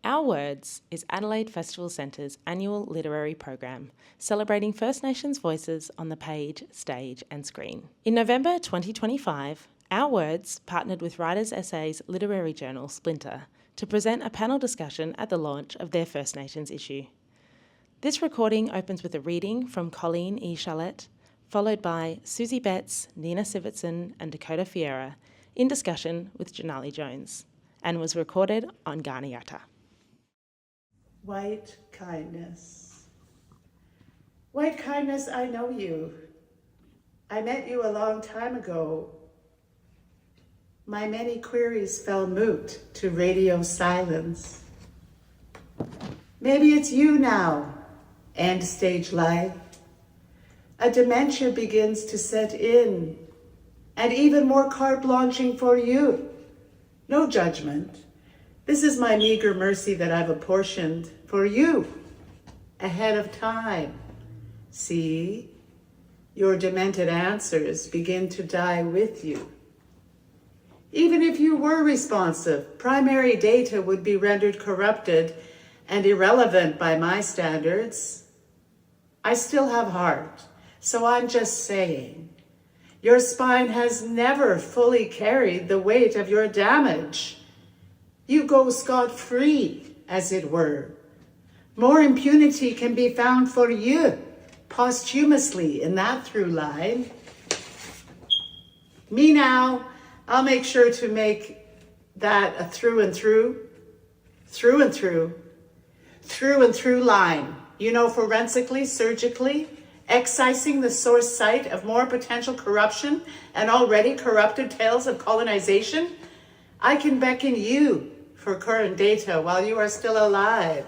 Our Words is Adelaide Festival Centre's annual literary program, celebrating First Nations voices on the page, stage and screen. In November 2025, Our Words partnered with Writers SA's literary journal Splinter to present a panel discussion at the launch of their First Nations issue. This recording opens with a reading from Colleen E. Charlotte, followed by Susie Betts, Nina Sivertsen and Dakota Feirer in discussion with Jannali Jones, and was recorded on Garniata. White kindness. White kindness, I know you. I met you a long time ago. My many queries fell moot to radio silence. Maybe it's you now, end stage life. A dementia begins to set in, and even more carte blanching for you. No judgment. This is my meager mercy that I've apportioned for you ahead of time. See, your demented answers begin to die with you. Even if you were responsive, primary data would be rendered corrupted and irrelevant by my standards. I still have heart, so I'm just saying, your spine has never fully carried the weight of your damage. You go scot-free, as it were. More impunity can be found for you posthumously in that through line. Me now, I'll make sure to make that a through and through line. You know, forensically, surgically, excising the source site of more potential corruption and already corrupted tales of colonization. I can beckon you for current data while you are still alive.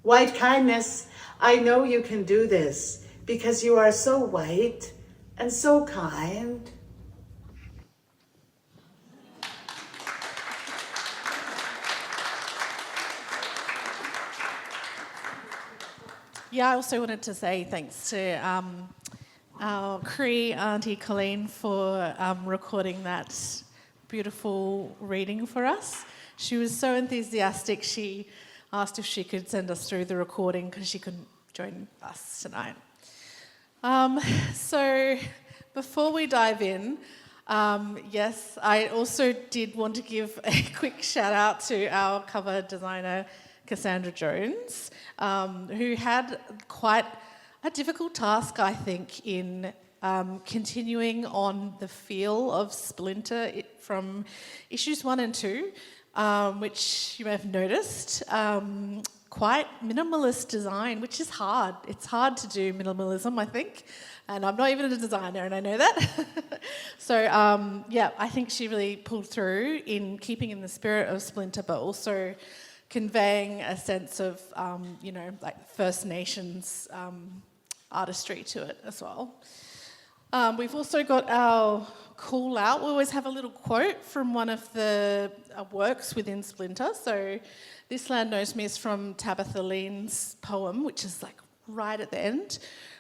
White kindness, I know you can do this because you are so white and so kind. Yeah, I also wanted to say thanks to our Cree Auntie Colleen for recording that beautiful reading for us. She was so enthusiastic, she asked if she could send us through the recording because she couldn't join us tonight. So before we dive in, yes, I also did want to give a quick shout out to our cover designer, Cassandra Jones, who had quite a difficult task, I think, in continuing on the feel of Splinter from issues 1 and 2, which you may have noticed. Quite minimalist design, which is hard. It's hard to do minimalism, I think, and I'm not even a designer, and I know that. So, yeah, I think she really pulled through in keeping in the spirit of Splinter, but also conveying a sense of, you know, like First Nations artistry to it as well. We've also got our call out. We always have a little quote from one of the works within Splinter. So This Land Knows Me is from Tabitha Lean's poem, which is like right at the end,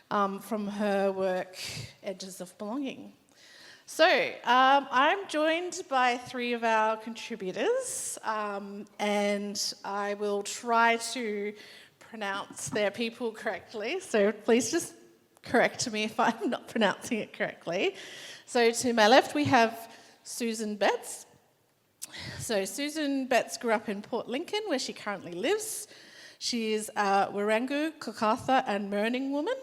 from her work, Edges of Belonging. So I'm joined by 3 of our contributors, and I will try to pronounce their people correctly. So please just correct me if I'm not pronouncing it correctly. So to my left we have Susan Betts. So Susan Betts grew up in Port Lincoln, where she currently lives. She is a Wirangu, Kokatha and Mirning woman.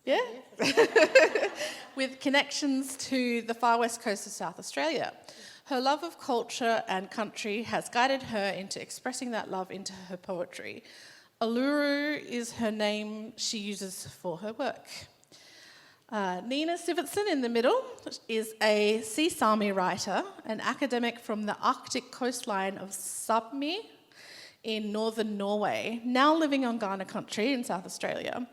Yeah? With connections to the far west coast of South Australia. Her love of culture and country has guided her into expressing that love into her poetry. Uluru is her name she uses for her work. Nina Sivertsen in the middle is a Sea Sami writer, an academic from the Arctic coastline of Sápmi in northern Norway, now living on Kaurna country in South Australia.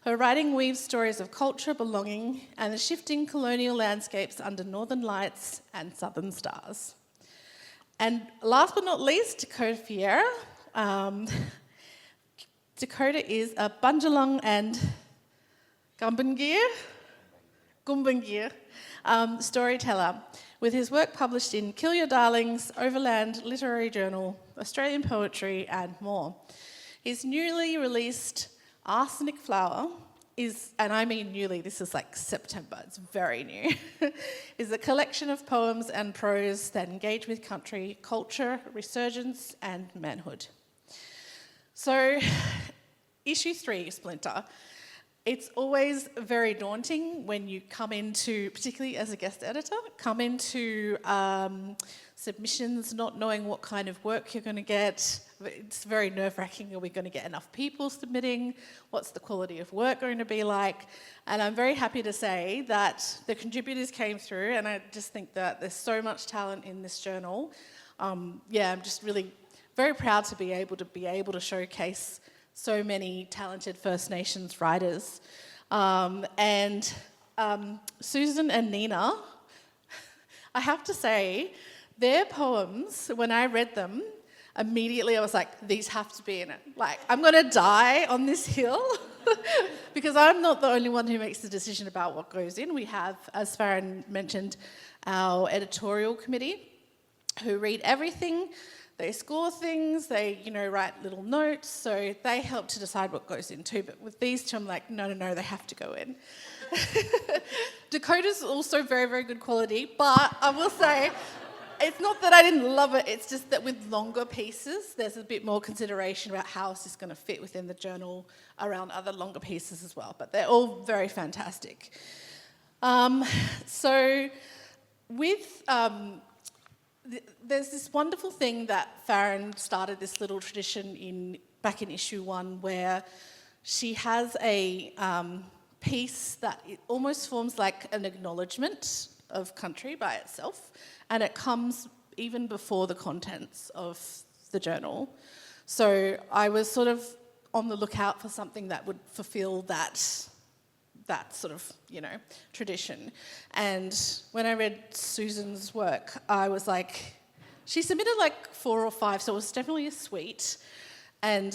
Her writing weaves stories of culture, belonging, and the shifting colonial landscapes under northern lights and southern stars. And last but not least, Dakota Feirer. Dakota is a Bundjalung and Gumbaynggirr storyteller, with his work published in Kill Your Darlings, Overland Literary Journal, Australian poetry, and more. His newly released Arsenic Flower is, and I mean newly, this is like September, it's very new, is a collection of poems and prose that engage with country, culture, resurgence, and manhood. So, issue 3, Splinter. It's always very daunting when you come into, particularly as a guest editor, come into submissions not knowing what kind of work you're going to get. It's very nerve-wracking. Are we going to get enough people submitting? What's the quality of work going to be like? And I'm very happy to say that the contributors came through, and I just think that there's so much talent in this journal. I'm just really very proud to be able to showcase so many talented First Nations writers. Susan and Nina, I have to say, their poems, when I read them, immediately I was like, these have to be in it. Like, I'm going to die on this hill because I'm not the only one who makes the decision about what goes in. We have, as Farron mentioned, our editorial committee who read everything. They score things, they, write little notes, so they help to decide what goes in too. But with these two, I'm like, no, they have to go in. Dakota's also very, very good quality, but I will say, it's not that I didn't love it, it's just that with longer pieces, there's a bit more consideration about how is this going to fit within the journal around other longer pieces as well. But they're all very fantastic. There's this wonderful thing that Farron started this little tradition back in issue 1 where she has a piece that it almost forms like an acknowledgement of country by itself, and it comes even before the contents of the journal. So I was sort of on the lookout for something that would fulfil that sort of, tradition. And when I read Susan's work, I was like, she submitted like 4 or 5, so it was definitely a suite. And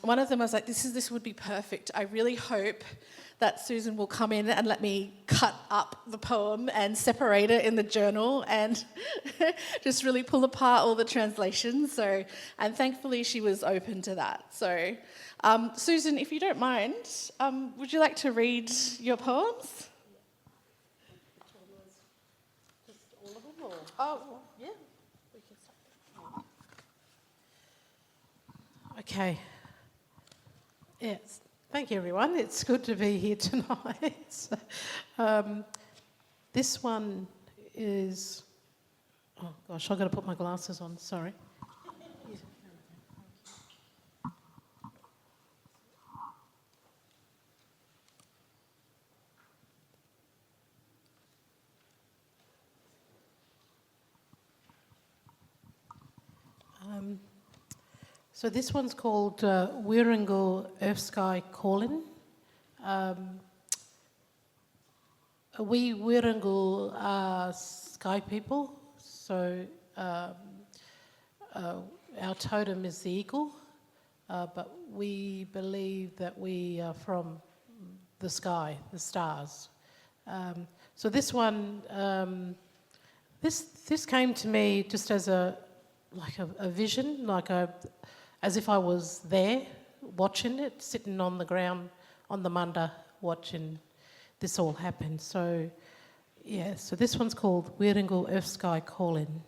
one of them I was like, this would be perfect. I really hope that Susan will come in and let me cut up the poem and separate it in the journal and just really pull apart all the translations. And thankfully she was open to that. So, Susan, if you don't mind, would you like to read your poems? Just all of them, or? Oh, yeah. We can start. Okay. Yes. Thank you, everyone. It's good to be here tonight. This one is... Oh, gosh, I've got to put my glasses on, sorry. So this one's called Wirangal Earth Sky Callin. We Wirangal are sky people, so our totem is the eagle, but we believe that we are from the sky, the stars. So this one, this came to me just as a vision, as if I was there watching it, sitting on the ground on the munda watching this all happen. So this one's called Wirangal Earth Sky Callin.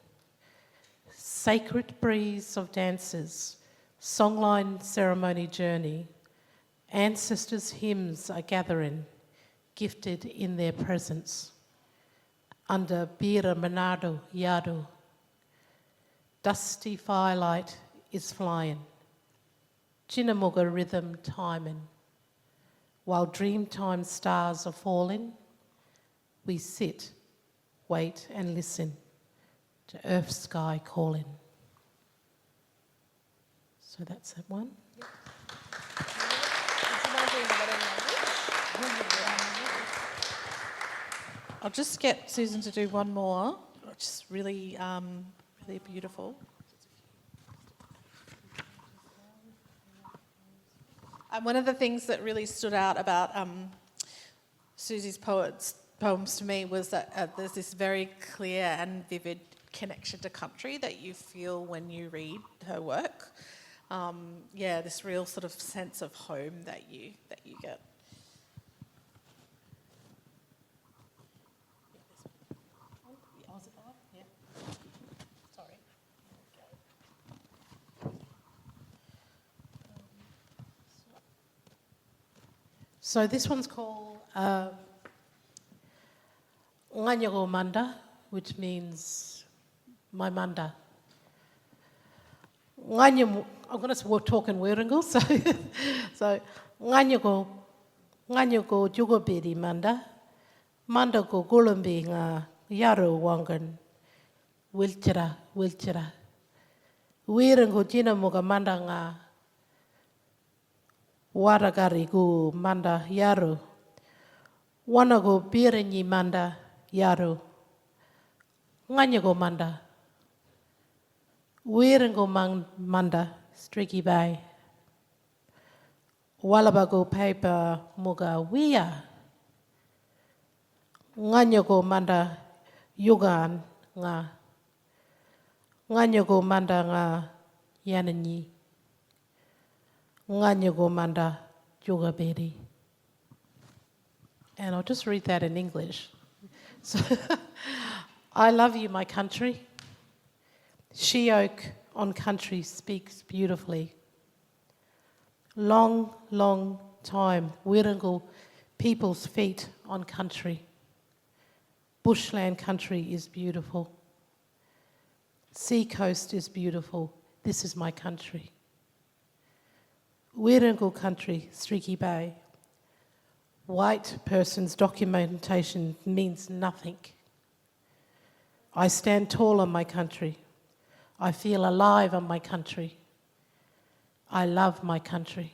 Sacred breeze of dances, songline ceremony journey, ancestors' hymns are gathering, gifted in their presence. Under Bira Manado Yadu, dusty firelight is flying, Chinamuga rhythm timing. While dreamtime stars are falling, we sit, wait and listen to Earth Sky Calling. So that's that one. I'll just get Susan to do one more, which is really, really beautiful. And one of the things that really stood out about Susie's poems to me was that there's this very clear and vivid connection to country that you feel when you read her work. This real sort of sense of home that you get. So this one's called Nganyago Manda, which means my manda. I'm going to talk in Wirangal, so Nganyago Jugobiri Manda, Manda go Gulumbi nga Yaru Wangan, Wilchira. Wirango Jina Muga Manda nga Waragari gu manda yaru. Wanago birenyi manda yaru. Nganyago manda. Wirengo manda Streaky Bay. Walabago paper muga wia. Nganyago manda yugan nga. Nganyago manda nga yananyi. Nganyago manda jugaberi. And I'll just read that in English. So, I love you, my country. She oak on country speaks beautifully. Long, long time, Wirangal people's feet on country. Bushland country is beautiful. Sea coast is beautiful. This is my country. Wirangal country, Streaky Bay. White person's documentation means nothing. I stand tall on my country. I feel alive on my country. I love my country.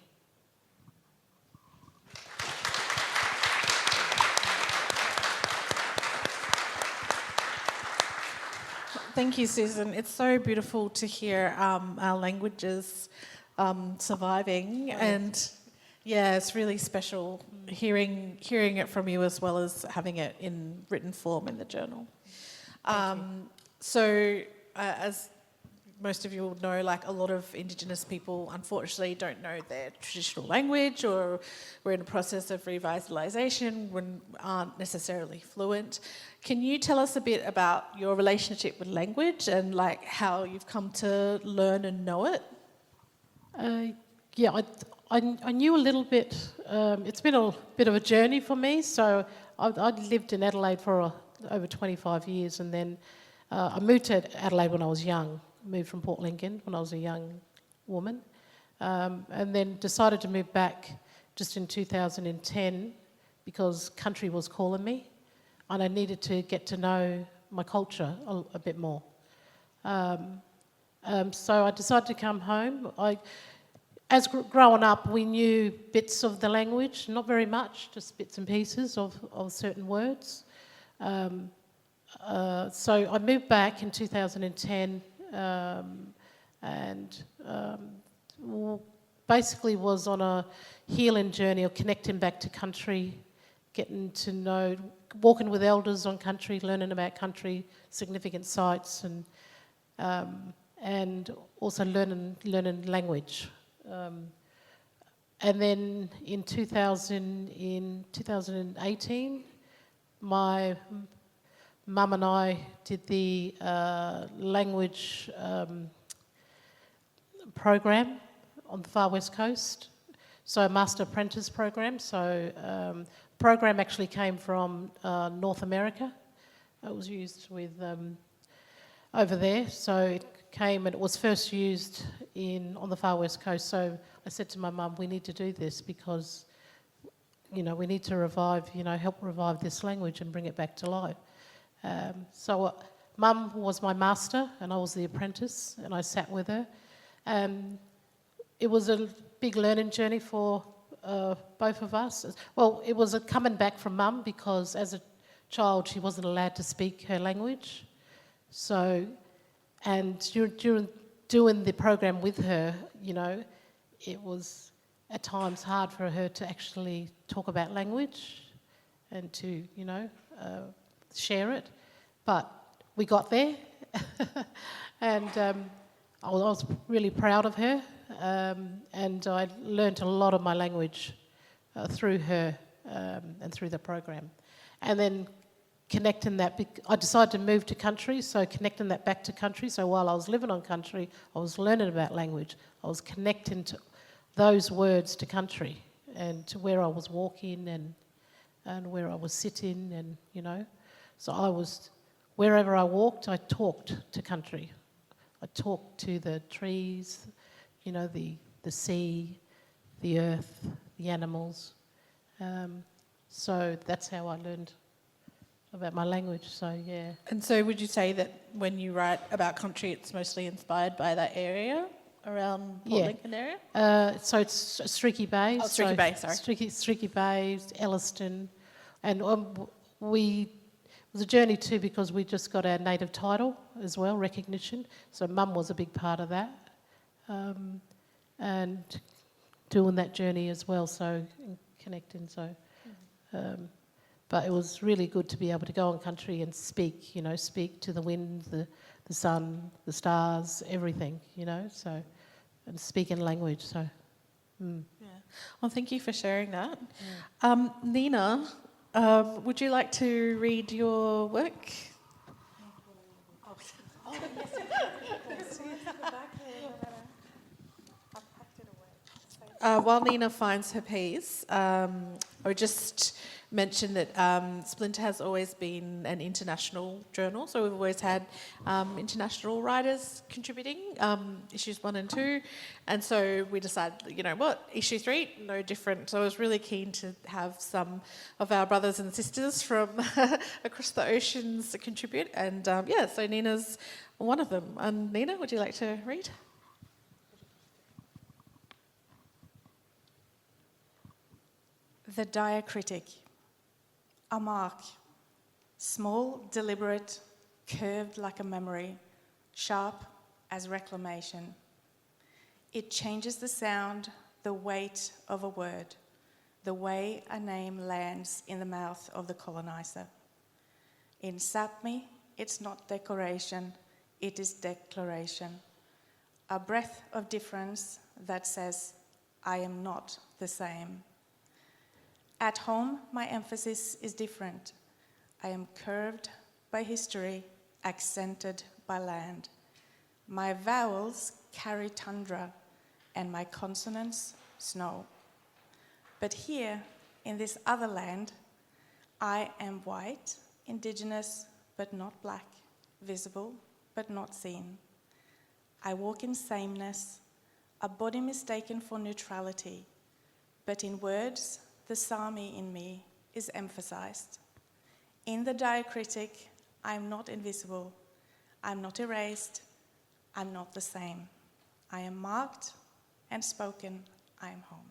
Thank you, Susan. It's so beautiful to hear our languages surviving, and it's really special hearing it from you as well as having it in written form in the journal. As most of you will know, like a lot of Indigenous people unfortunately don't know their traditional language, or we're in a process of revitalisation when aren't necessarily fluent. Can you tell us a bit about your relationship with language and like how you've come to learn and know it? I knew a little bit. It's been a bit of a journey for me. So I'd lived in Adelaide for over 25 years, and then I moved to Adelaide when I was young. Moved from Port Lincoln when I was a young woman, and then decided to move back just in 2010 because country was calling me, and I needed to get to know my culture a bit more. So I decided to come home. As growing up, we knew bits of the language, not very much, just bits and pieces of certain words. So I moved back in 2010 and basically was on a healing journey of connecting back to country, getting to know, walking with elders on country, learning about country, significant sites, and also learning language. And then in 2018, my mum and I did the language program on the far west coast, so a master apprentice program. So program actually came from North America. It was used with over there, so it came and it was first used on the far west coast. So I said to my mum, we need to do this because, we need to help revive this language and bring it back to life. So mum was my master and I was the apprentice, and I sat with her. It was a big learning journey for both of us. Well, it was a coming back from mum because as a child she wasn't allowed to speak her language. So, and during doing the program with her, it was at times hard for her to actually talk about language and to, share it. But we got there, And I was really proud of her, and I learnt a lot of my language through her and through the program. And then connecting that, I decided to move to country, so connecting that back to country. So while I was living on country, I was learning about language. I was connecting to those words to country and to where I was walking and where I was sitting, and, you know. So wherever I walked, I talked to country. I talked to the trees, you know, the sea, the earth, the animals. So that's how I learned about my language, so yeah. And so would you say that when you write about country, it's mostly inspired by that area around Port Lincoln area? So it's Streaky Bay. Oh, Streaky Bay, sorry. Streaky Bay, Elliston. And it was a journey too, because we just got our native title as well, recognition. So Mum was a big part of that. And doing that journey as well, so connecting, so... but it was really good to be able to go on country and speak, you know, speak to the wind, the sun, the stars, everything, you know, so, and speak in language, so. Yeah. Well, thank you for sharing that. Nina, would you like to read your work? While Nina finds her piece, I would just mention that Splinter has always been an international journal, so we've always had international writers contributing, issues 1 and 2, and so we decided, you know what, issue 3, no different. So I was really keen to have some of our brothers and sisters from across the oceans contribute, and so Nina's one of them. And Nina, would you like to read? The diacritic. A mark. Small, deliberate, curved like a memory, sharp as reclamation. It changes the sound, the weight of a word, the way a name lands in the mouth of the colonizer. In Sapmi, it's not decoration, it is declaration. A breath of difference that says, I am not the same. At home, my emphasis is different. I am curved by history, accented by land. My vowels carry tundra, and my consonants, snow. But here, in this other land, I am white, indigenous, but not black, visible, but not seen. I walk in sameness, a body mistaken for neutrality, but in words, the Sami in me is emphasized. In the diacritic, I'm not invisible, I'm not erased, I'm not the same. I am marked and spoken, I am home.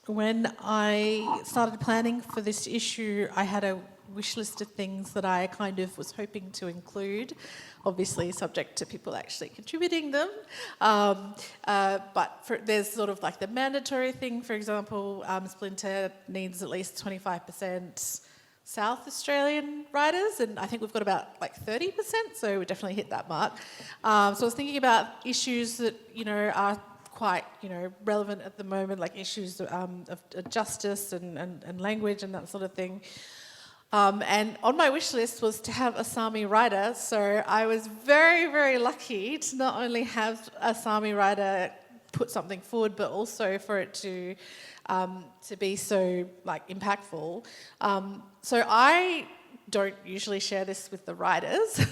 When I started planning for this issue, I had a wish list of things that I kind of was hoping to include, obviously subject to people actually contributing them. But there's sort of like the mandatory thing, for example, Splinter needs at least 25% South Australian writers, and I think we've got about like 30%, so we definitely hit that mark. So I was thinking about issues that, you know, are quite, you know, relevant at the moment, like issues of justice and language and that sort of thing. And on my wish list was to have a Sami writer, so I was very, very lucky to not only have a Sami writer put something forward, but also for it to be so like impactful. So I don't usually share this with the writers.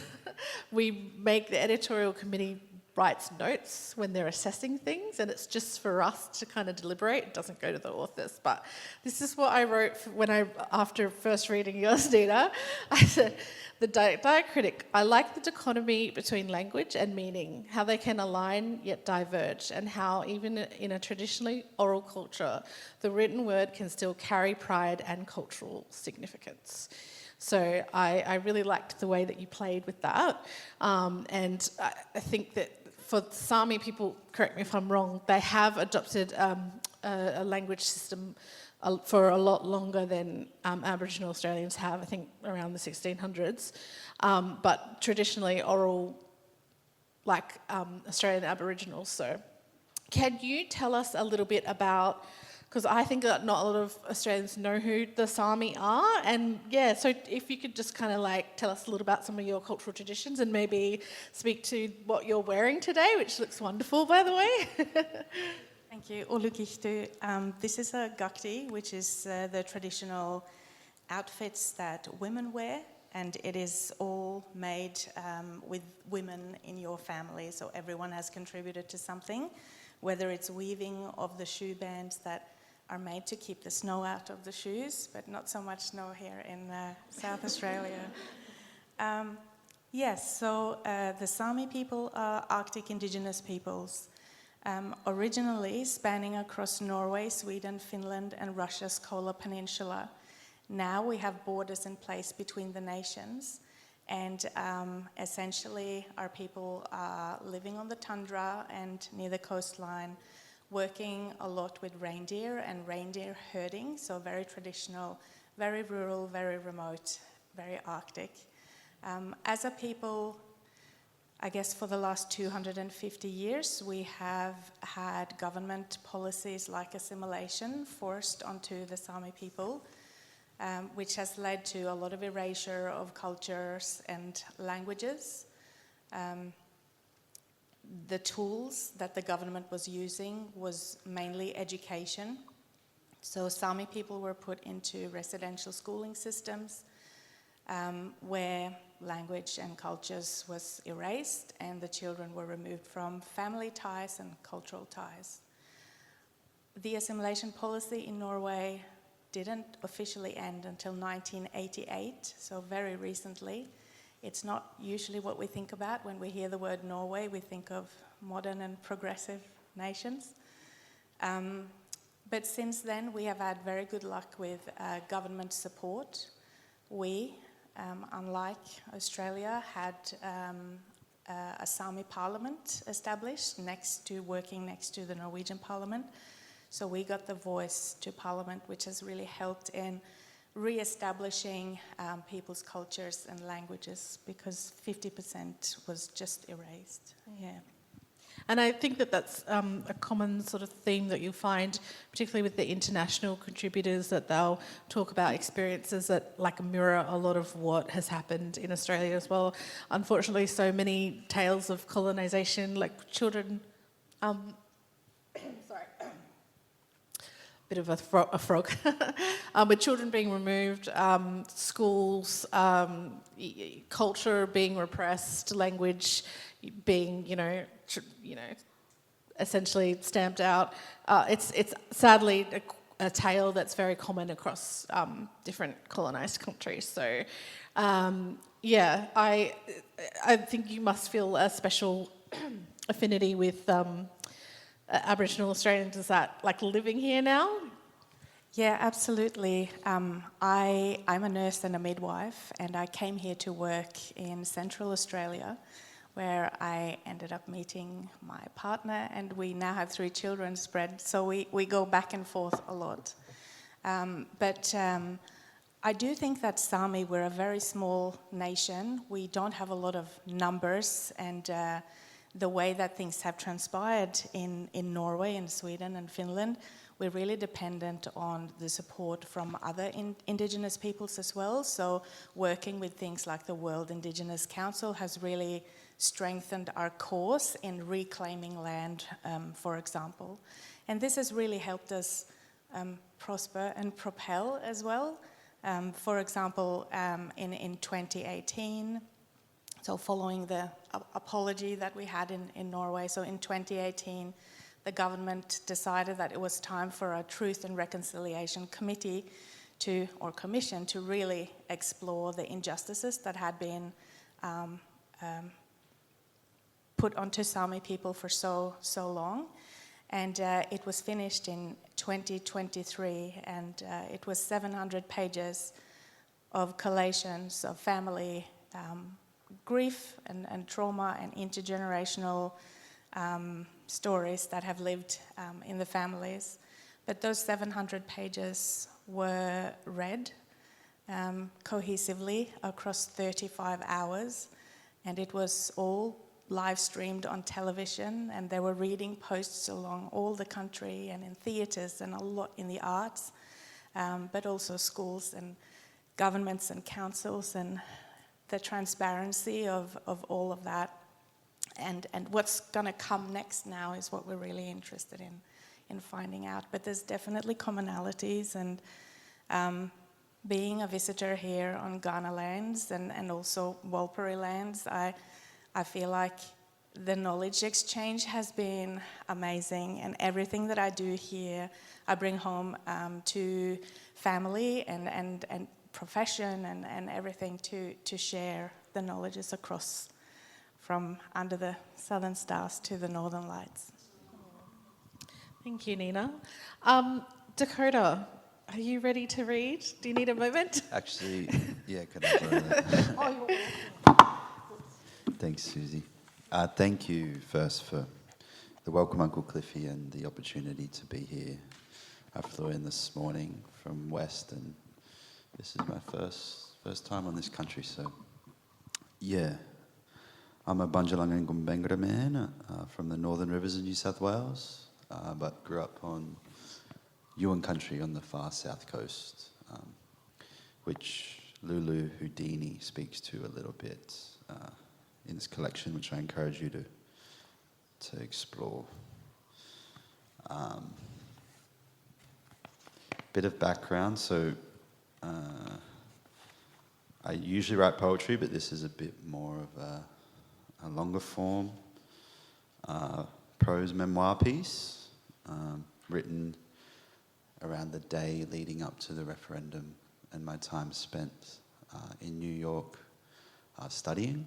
We make the editorial committee writes notes when they're assessing things, and it's just for us to kind of deliberate. It doesn't go to the authors. But this is what I wrote after first reading yours, Nina. I said, the diacritic, I like the dichotomy between language and meaning, how they can align yet diverge, and how even in a traditionally oral culture, the written word can still carry pride and cultural significance. So I really liked the way that you played with that. And I think that for Sami people, correct me if I'm wrong, they have adopted a language system for a lot longer than Aboriginal Australians have, I think around the 1600s. But traditionally oral, like Australian Aboriginals. So can you tell us a little bit about, because I think that not a lot of Australians know who the Sami are, and yeah, so if you could just kind of like tell us a little about some of your cultural traditions and maybe speak to what you're wearing today, which looks wonderful, by the way. Thank you. Olukihtu. This is a gakti, which is the traditional outfits that women wear, and it is all made with women in your family, so everyone has contributed to something, whether it's weaving of the shoe bands that are made to keep the snow out of the shoes, but not so much snow here in South Australia. Yes, so the Sami people are Arctic indigenous peoples. Originally spanning across Norway, Sweden, Finland and Russia's Kola Peninsula. Now we have borders in place between the nations, and essentially our people are living on the tundra and near the coastline, working a lot with reindeer and reindeer herding, so very traditional, very rural, very remote, very Arctic. As a people, I guess for the last 250 years, we have had government policies like assimilation forced onto the Sami people, which has led to a lot of erasure of cultures and languages. The tools that the government was using was mainly education. So Sami people were put into residential schooling systems, where language and cultures was erased and the children were removed from family ties and cultural ties. The assimilation policy in Norway didn't officially end until 1988, so very recently. It's not usually what we think about when we hear the word Norway. We think of modern and progressive nations. But since then, we have had very good luck with government support. We, unlike Australia, had a Sami parliament established working next to the Norwegian parliament. So we got the voice to parliament, which has really helped in re-establishing people's cultures and languages, because 50% was just erased. Yeah. And I think that that's a common sort of theme that you'll find, particularly with the international contributors, that they'll talk about experiences that like mirror a lot of what has happened in Australia as well. Unfortunately, so many tales of colonisation, like children... sorry. Bit of a frog. With children being removed, schools, culture being repressed, language being, essentially stamped out. It's sadly a tale that's very common across different colonised countries. So, I think you must feel a special affinity with Aboriginal Australians. Is that like living here now? Yeah, absolutely. I'm a nurse and a midwife, and I came here to work in Central Australia, where I ended up meeting my partner, and we now have 3 children spread, so we go back and forth a lot. But I do think that Sami, we're a very small nation. We don't have a lot of numbers, and the way that things have transpired in Norway and Sweden and Finland, we're really dependent on the support from other Indigenous peoples as well. So working with things like the World Indigenous Council has really strengthened our cause in reclaiming land, for example. And this has really helped us prosper and propel as well. For example, in 2018, so following the apology that we had in Norway, so in 2018, the government decided that it was time for a Truth and Reconciliation Commission to really explore the injustices that had been put onto Sami people for so long. And it was finished in 2023, and it was 700 pages of collations of family grief and trauma and intergenerational stories that have lived in the families. But those 700 pages were read cohesively across 35 hours, and it was all live streamed on television, and there were reading posts along all the country and in theatres and a lot in the arts, but also schools and governments and councils, and the transparency of all of that. And what's going to come next now is what we're really interested in finding out. But there's definitely commonalities, and being a visitor here on Kaurna lands and also Walpuri lands, I feel like the knowledge exchange has been amazing, and everything that I do here, I bring home to family and profession and everything to share the knowledges across from under the southern stars to the northern lights. Thank you, Nina. Dakota, are you ready to read? Do you need a moment? Actually, yeah, could I borrow that? Thanks, Susie. Thank you first for the welcome, Uncle Cliffy, and the opportunity to be here. I flew in this morning from West, and this is my first time on this country, so yeah. I'm a Bunjalung Gumbengra man from the Northern Rivers of New South Wales, but grew up on Yuin country on the far south coast, which Lulu Houdini speaks to a little bit in this collection, which I encourage you to explore. Bit of background, so I usually write poetry, but this is a bit more of a longer form prose memoir piece written around the day leading up to the referendum and my time spent in New York studying.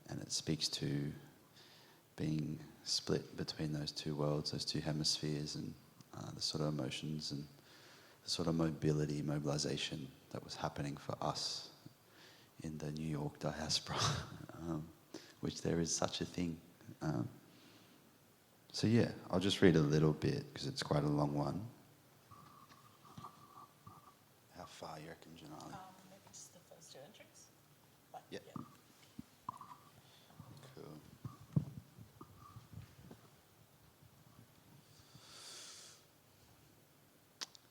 And it speaks to being split between those two worlds, those two hemispheres, and the sort of emotions and the sort of mobilization that was happening for us in the New York diaspora, which there is such a thing. So yeah, I'll just read a little bit because it's quite a long one. How far you reckon, Jannali? Maybe just the first two entries. Yeah. Cool.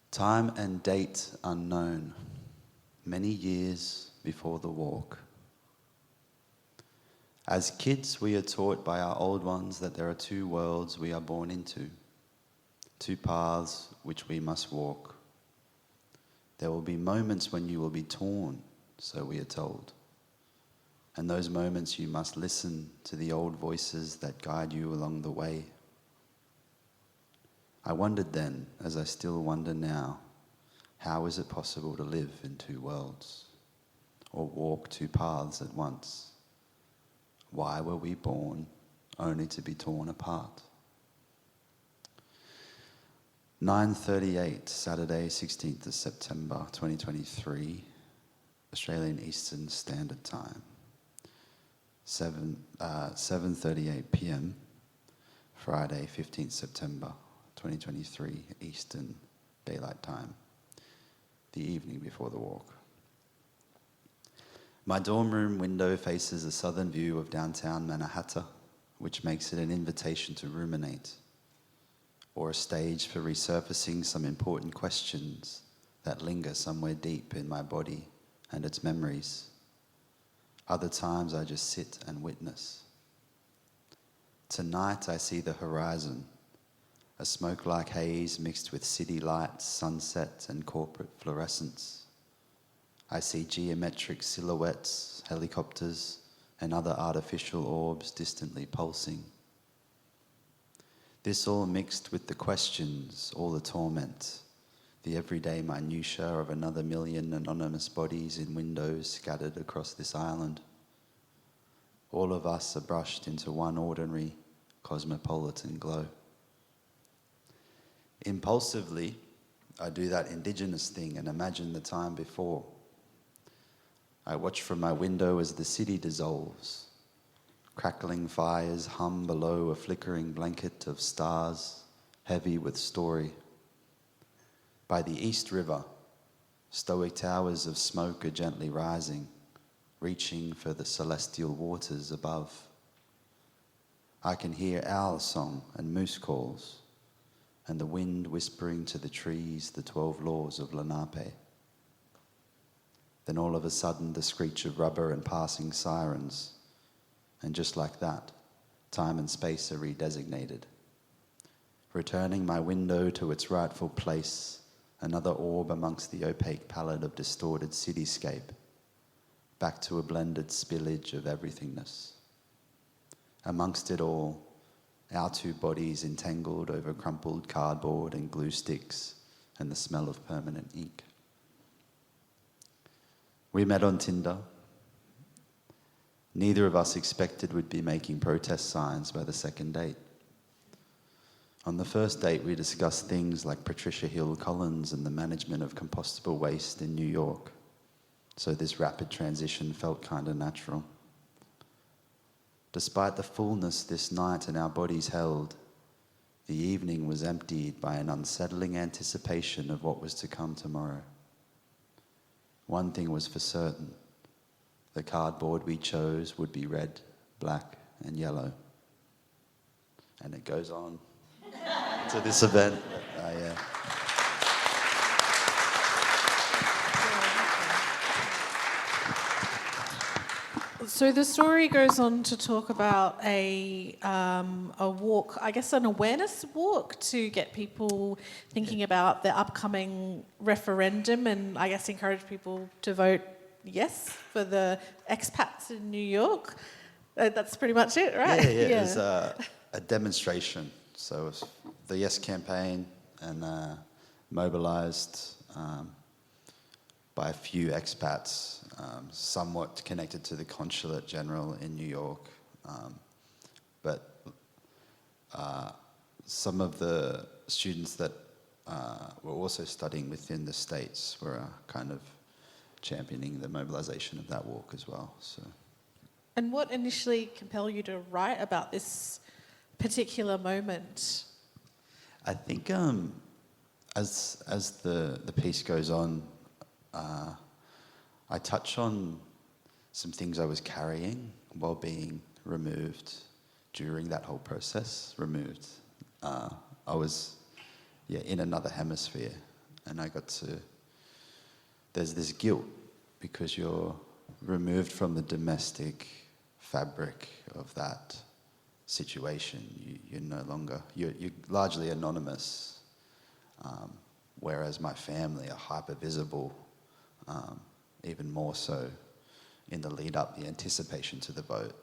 Time and date unknown, many years before the walk. As kids, we are taught by our old ones that there are two worlds we are born into, two paths which we must walk. There will be moments when you will be torn, so we are told. And those moments you must listen to the old voices that guide you along the way. I wondered then, as I still wonder now, how is it possible to live in two worlds, or walk two paths at once? Why were we born only to be torn apart? 9:38, Saturday, 16th of September 2023, Australian Eastern Standard Time. 7:38 p.m, Friday, 15th September 2023, Eastern Daylight Time, the evening before the walk. My dorm room window faces a southern view of downtown Manhattan, which makes it an invitation to ruminate, or a stage for resurfacing some important questions that linger somewhere deep in my body and its memories. Other times I just sit and witness. Tonight I see the horizon, a smoke-like haze mixed with city lights, sunset, and corporate fluorescence. I see geometric silhouettes, helicopters, and other artificial orbs distantly pulsing. This all mixed with the questions, all the torment, the everyday minutiae of another million anonymous bodies in windows scattered across this island. All of us are brushed into one ordinary cosmopolitan glow. Impulsively, I do that indigenous thing and imagine the time before. I watch from my window as the city dissolves, Crackling fires hum below a flickering blanket of stars, heavy with story. By the East River, stoic towers of smoke are gently rising, reaching for the celestial waters above. I can hear owl song and moose calls, and the wind whispering to the trees the 12 laws of Lenape. Then all of a sudden the screech of rubber and passing sirens, and just like that, time and space are redesignated. Returning my window to its rightful place, another orb amongst the opaque palette of distorted cityscape, back to a blended spillage of everythingness. Amongst it all, our two bodies entangled over crumpled cardboard and glue sticks and the smell of permanent ink. We met on Tinder. Neither of us expected we'd be making protest signs by the second date. On the first date, we discussed things like Patricia Hill Collins and the management of compostable waste in New York. So this rapid transition felt kind of natural. Despite the fullness this night and our bodies held, the evening was emptied by an unsettling anticipation of what was to come tomorrow. One thing was for certain. The cardboard we chose would be red, black, and yellow. And it goes on to this event. So the story goes on to talk about a walk, I guess an awareness walk to get people thinking about the upcoming referendum and I guess encourage people to vote yes for the expats in New York. That's pretty much it, right? Yeah. It was a demonstration. So it was the Yes campaign and mobilised by a few expats, somewhat connected to the Consulate General in New York. But some of the students that were also studying within the States were kind of championing the mobilisation of that walk as well. So. And what initially compelled you to write about this particular moment? I think as the piece goes on, I touch on some things I was carrying while being removed during that whole process. I was in another hemisphere, and I got to. There's this guilt because you're removed from the domestic fabric of that situation. You're no longer. You're largely anonymous, whereas my family are hyper visible. Even more so in the lead up, the anticipation to the vote.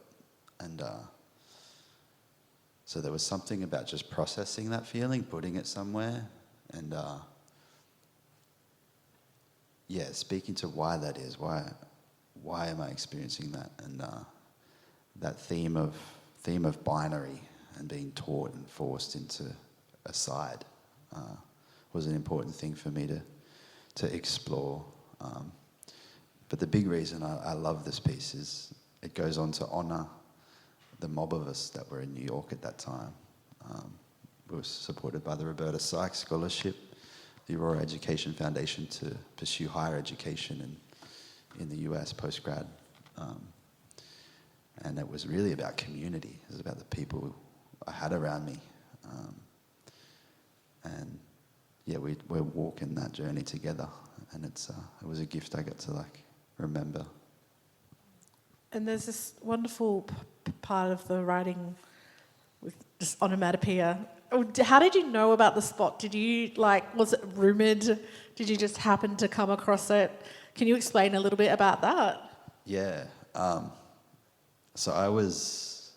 And so there was something about just processing that feeling, putting it somewhere, and speaking to why that is, why am I experiencing that, and that theme of binary and being taught and forced into a side was an important thing for me to explore. But the big reason I love this piece is it goes on to honour the mob of us that were in New York at that time. We were supported by the Roberta Sykes Scholarship, the Aurora Education Foundation to pursue higher education in the US post-grad. And it was really about community. It was about the people I had around me. We're walking that journey together. And it was a gift I got to remember. And there's this wonderful part of the writing with just onomatopoeia. How did you know about the spot? Did you was it rumoured? Did you just happen to come across it? Can you explain a little bit about that? Yeah. So I was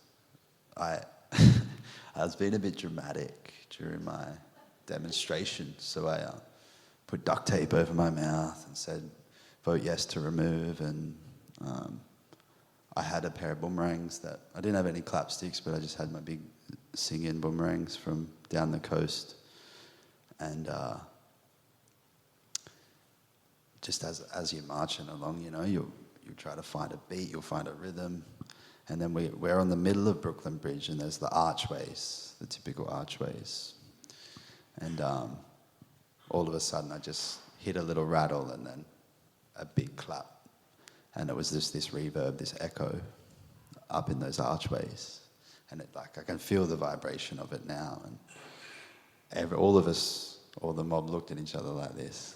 being a bit dramatic during my demonstration. So I put duct tape over my mouth and said, vote yes to remove. And I had a pair of boomerangs that, I didn't have any clapsticks, but I just had my big sing-in boomerangs from down the coast. And just as you're marching along, you'll try to find a beat, you'll find a rhythm. And then we're on the middle of Brooklyn Bridge, and there's the archways, the typical archways. And all of a sudden I just hit a little rattle and then a big clap. And it was this reverb, this echo up in those archways. And I can feel the vibration of it now. And all of us, all the mob looked at each other like this.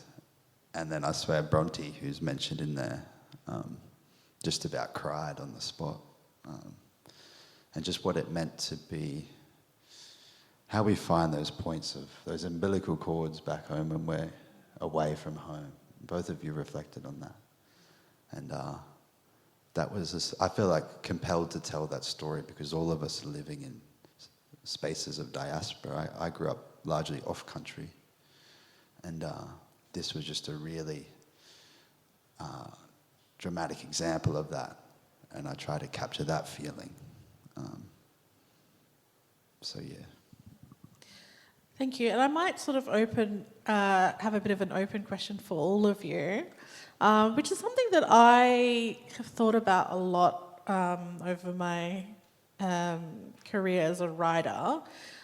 And then I swear Bronte, who's mentioned in there, just about cried on the spot. And just what it meant to be, how we find those points of, those umbilical cords back home when we're away from home. Both of you reflected on that. And that was, I feel like compelled to tell that story because all of us are living in spaces of diaspora. I grew up largely off country. And this was just a really dramatic example of that. And I try to capture that feeling. So yeah. Thank you. And I might sort of have a bit of an open question for all of you, which is something that I have thought about a lot over my career as a writer.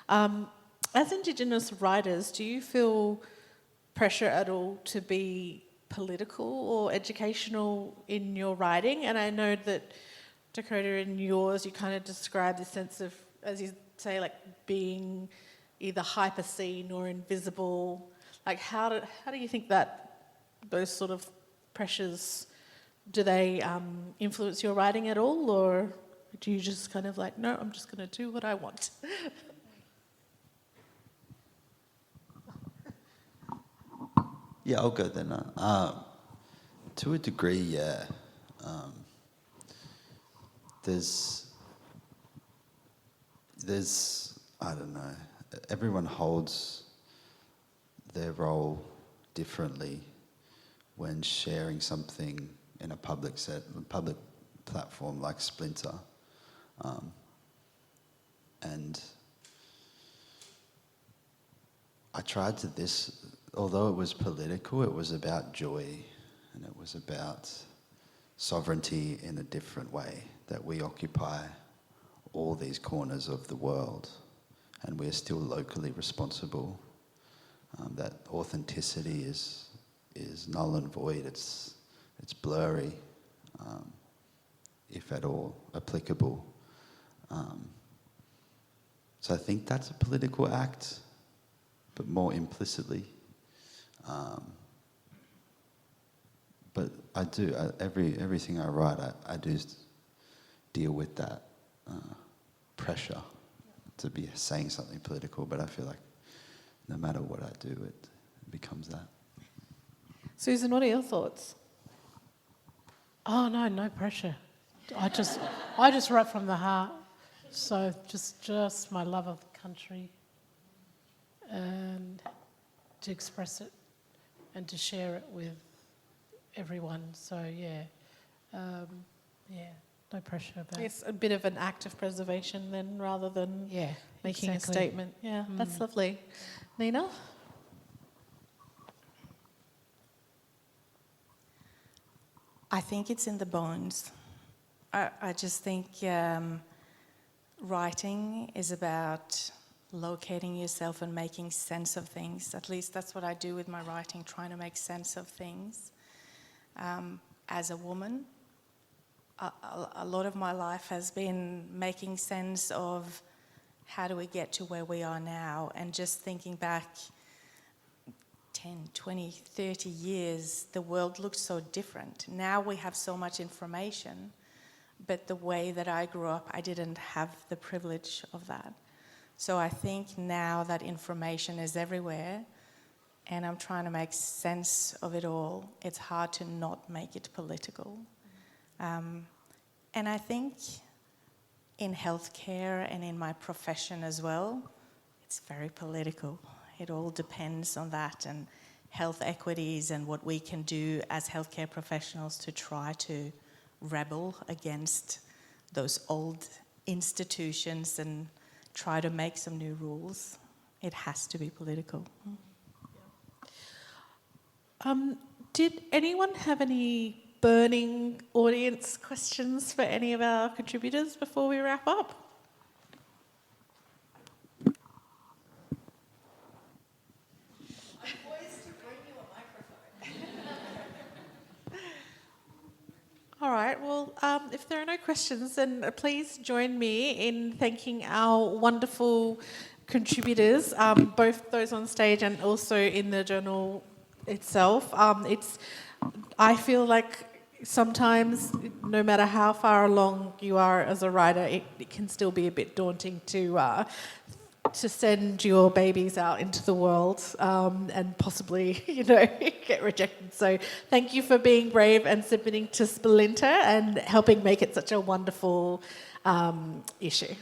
As Indigenous writers, do you feel pressure at all to be political or educational in your writing? And I know that, Dakota, in yours, you kind of describe the sense of, as you say, like being either hyper seen or invisible. Like how do you think that those sort of pressures, do they influence your writing at all, or do you just kind of like, no, I'm just going to do what I want? Yeah, I'll go then. To a degree, yeah. There's, I don't know, everyone holds their role differently when sharing something in a public platform like Splinter. And I tried to although it was political, it was about joy and it was about sovereignty in a different way, that we occupy all these corners of the world and we're still locally responsible. That authenticity is null and void, it's blurry, if at all applicable. So I think that's a political act, but more implicitly. But I do, everything I write, I do deal with that pressure to be saying something political, but I feel like no matter what I do, it becomes that. Susan, what are your thoughts? Oh no pressure. I just write from the heart. So just my love of the country and to express it and to share it with everyone. So yeah, no pressure about it. It's a bit of an act of preservation then, rather than making exactly. a statement. Yeah, that's lovely. Nina? I think it's in the bones. I just think writing is about locating yourself and making sense of things. At least that's what I do with my writing, trying to make sense of things. As a woman, a lot of my life has been making sense of how do we get to where we are now, and just thinking back 10, 20, 30 years, the world looked so different. Now we have so much information, but the way that I grew up, I didn't have the privilege of that. So I think now that information is everywhere, and I'm trying to make sense of it all, it's hard to not make it political. And I think in healthcare and in my profession as well, it's very political. It all depends on that and health equities and what we can do as healthcare professionals to try to rebel against those old institutions and try to make some new rules. It has to be political. Did anyone have any burning audience questions for any of our contributors before we wrap up? All right, well, if there are no questions, then please join me in thanking our wonderful contributors, both those on stage and also in the journal itself. I feel like sometimes, no matter how far along you are as a writer, it can still be a bit daunting to send your babies out into the world and possibly, get rejected. So thank you for being brave and submitting to Splinter and helping make it such a wonderful issue.